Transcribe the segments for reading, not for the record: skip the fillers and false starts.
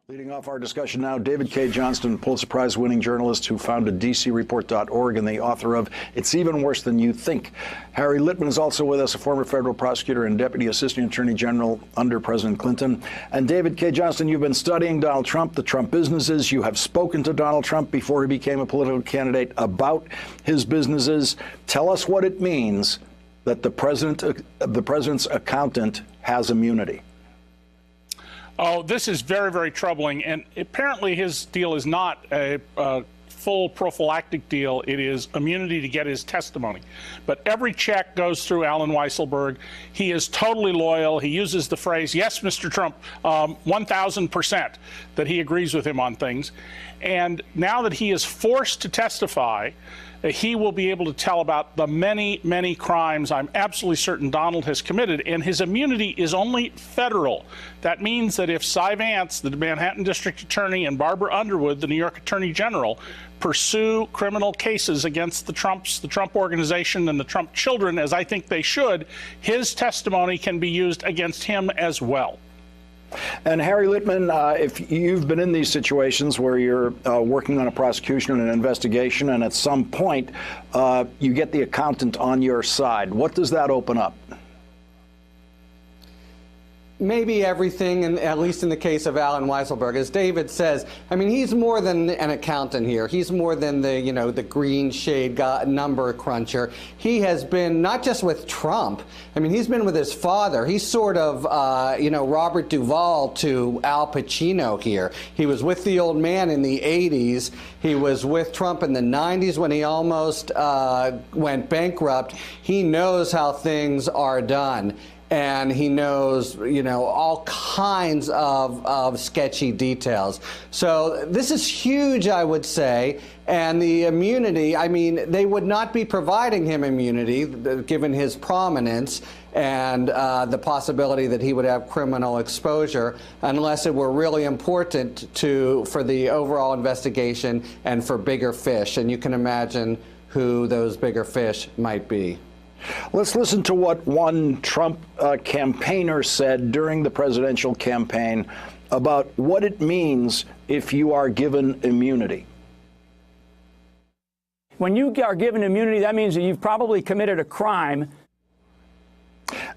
Leading off our discussion now, David K. Johnston, Pulitzer Prize-winning journalist who founded DCReport.org and the author of It's Even Worse Than You Think. Harry Litman is also with us, a former federal prosecutor and deputy assistant attorney general under President Clinton. And David K. Johnston, you've been studying Donald Trump, the Trump businesses. You have spoken to Donald Trump before he became a political candidate about his businesses. Tell us what it means that the president's accountant has immunity. Oh, this is very, very troubling. And apparently his deal is not a full prophylactic deal. It is immunity to get his testimony. But every check goes through Alan Weisselberg. He is totally loyal. He uses the phrase, yes, Mr. Trump, 1,000%, that he agrees with him on things. And now that he is forced to testify, he will be able to tell about the many, many crimes I'm absolutely certain Donald has committed, and his immunity is only federal. That means that if Cy Vance, the Manhattan District Attorney, and Barbara Underwood, the New York Attorney General, pursue criminal cases against the Trump organization and the Trump children, as I think they should, his testimony can be used against him as well. And Harry Litman, if you've been in these situations where you're working on a prosecution and an investigation, and at some point you get the accountant on your side, what does that open up? Maybe everything, and at least in the case of Alan Weisselberg, as David says, I mean, he's more than an accountant here. He's more than the, the green shade number cruncher. He has been not just with Trump. I mean, he's been with his father. He's sort of, Robert Duvall to Al Pacino here. He was with the old man in the 80s. He was with Trump in the 90s when he almost went bankrupt. He knows how things are done. And he knows, all kinds of sketchy details. So this is huge, I would say. And the immunity, I mean, they would not be providing him immunity, given his prominence and the possibility that he would have criminal exposure, unless it were really important for the overall investigation and for bigger fish. And you can imagine who those bigger fish might be. Let's listen to what one Trump campaigner said during the presidential campaign about what it means if you are given immunity. When you are given immunity, that means that you've probably committed a crime.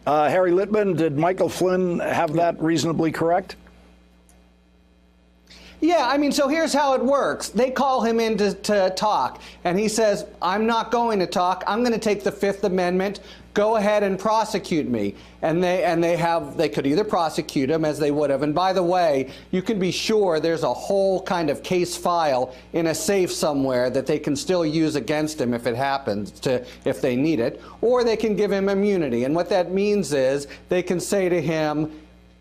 Harry Litman, did Michael Flynn have that reasonably correct? Yeah, I mean, so here's how it works. They call him in to talk, and he says, I'm not going to talk. I'm going to take the Fifth Amendment. Go ahead and prosecute me. And they could either prosecute him, as they would have. And by the way, you can be sure there's a whole kind of case file in a safe somewhere that they can still use against him if it happens, if they need it. Or they can give him immunity. And what that means is they can say to him,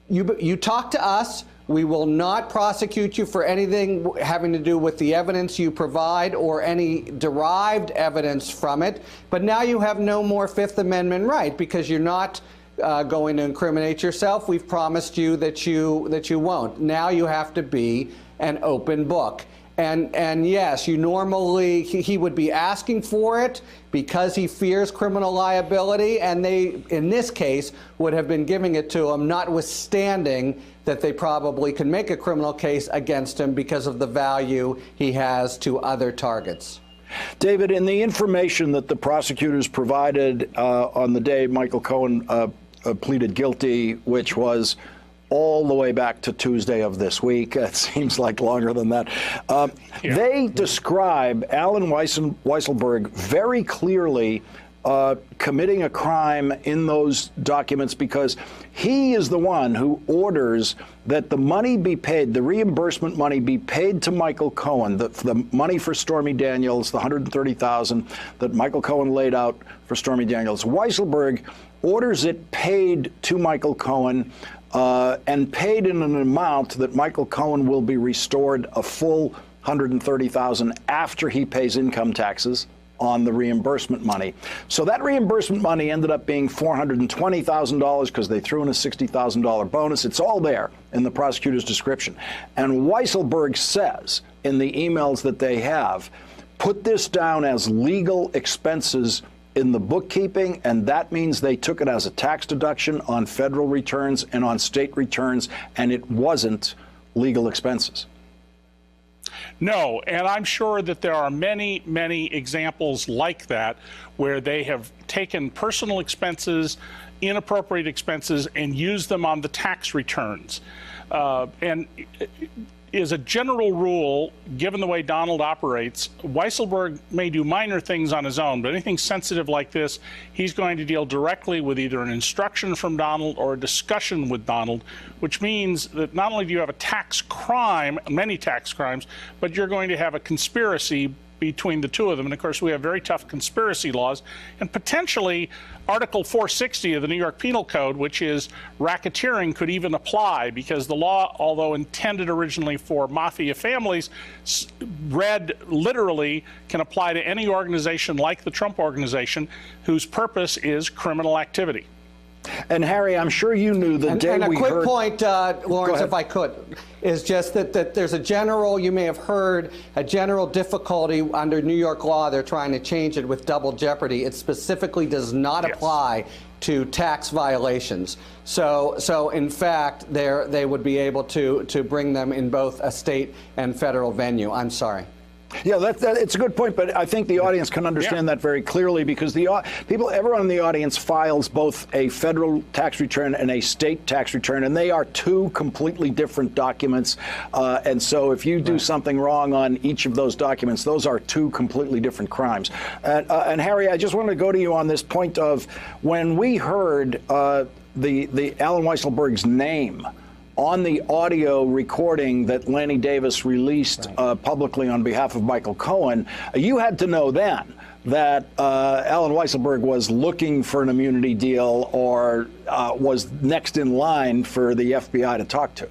you talk to us. We will not prosecute you for anything having to do with the evidence you provide or any derived evidence from it. But now you have no more Fifth Amendment right because you're not going to incriminate yourself. We've promised you that you won't. Now you have to be an open book. And yes, he would be asking for it because he fears criminal liability, and they, in this case, would have been giving it to him, notwithstanding that they probably can make a criminal case against him because of the value he has to other targets. David, in the information that the prosecutors provided on the day Michael Cohen pleaded guilty, which was all the way back to Tuesday of this week. It seems like longer than that. They describe Alan Weisselberg very clearly committing a crime in those documents because he is the one who orders that the money be paid, the reimbursement money be paid to Michael Cohen, the money for Stormy Daniels, the $130,000 that Michael Cohen laid out for Stormy Daniels. Weisselberg orders it paid to Michael Cohen and paid in an amount that Michael Cohen will be restored a full $130,000 after he pays income taxes on the reimbursement money. So that reimbursement money ended up being $420,000 because they threw in a $60,000 bonus. It's all there in the prosecutor's description. And Weisselberg says in the emails that they have, put this down as legal expenses in the bookkeeping, and that means they took it as a tax deduction on federal returns and on state returns, and it wasn't legal expenses. No, and I'm sure that there are many, many examples like that where they have taken personal expenses, inappropriate expenses, and used them on the tax returns. And as a general rule, given the way Donald operates, Weisselberg may do minor things on his own, but anything sensitive like this, he's going to deal directly with either an instruction from Donald or a discussion with Donald, which means that not only do you have a tax crime, many tax crimes, but you're going to have a conspiracy between the two of them. And of course, we have very tough conspiracy laws, and potentially Article 460 of the New York Penal Code, which is racketeering, could even apply, because the law, although intended originally for mafia families, read literally can apply to any organization like the Trump Organization whose purpose is criminal activity. And Harry, I'm sure you knew the day we heard... And a quick point, Lawrence, if I could, is just that there's a general, you may have heard, a general difficulty under New York law. They're trying to change it with double jeopardy. It specifically does not apply to tax violations. So in fact, they would be able to bring them in both a state and federal venue. I'm sorry. Yeah, it's a good point, but I think the audience can understand that very clearly, because everyone in the audience files both a federal tax return and a state tax return, and they are two completely different documents. And so if you do something wrong on each of those documents, those are two completely different crimes. And Harry, I just want to go to you on this point of when we heard the Alan Weisselberg's name on the audio recording that Lanny Davis released publicly on behalf of Michael Cohen, you had to know then that Alan Weisselberg was looking for an immunity deal or was next in line for the FBI to talk to.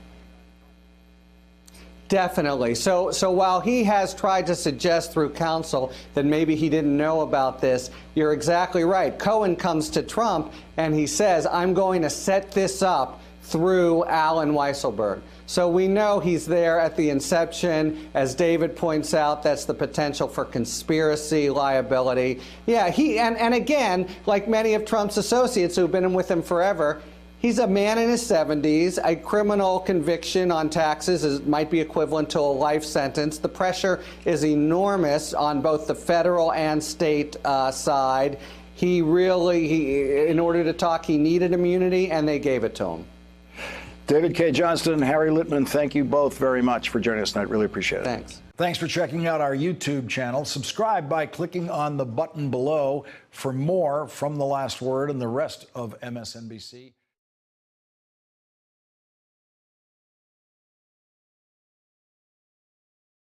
Definitely. So while he has tried to suggest through counsel that maybe he didn't know about this, you're exactly right. Cohen comes to Trump and he says, I'm going to set this up through Alan Weisselberg. So we know he's there at the inception. As David points out, that's the potential for conspiracy liability. Yeah, and again, like many of Trump's associates who've been with him forever, he's a man in his 70s. A criminal conviction on taxes might be equivalent to a life sentence. The pressure is enormous on both the federal and state side. In order to talk, he needed immunity, and they gave it to him. David K. Johnston and Harry Litman, thank you both very much for joining us tonight. Really appreciate it. Thanks. Thanks for checking out our YouTube channel. Subscribe by clicking on the button below for more from The Last Word and the rest of MSNBC.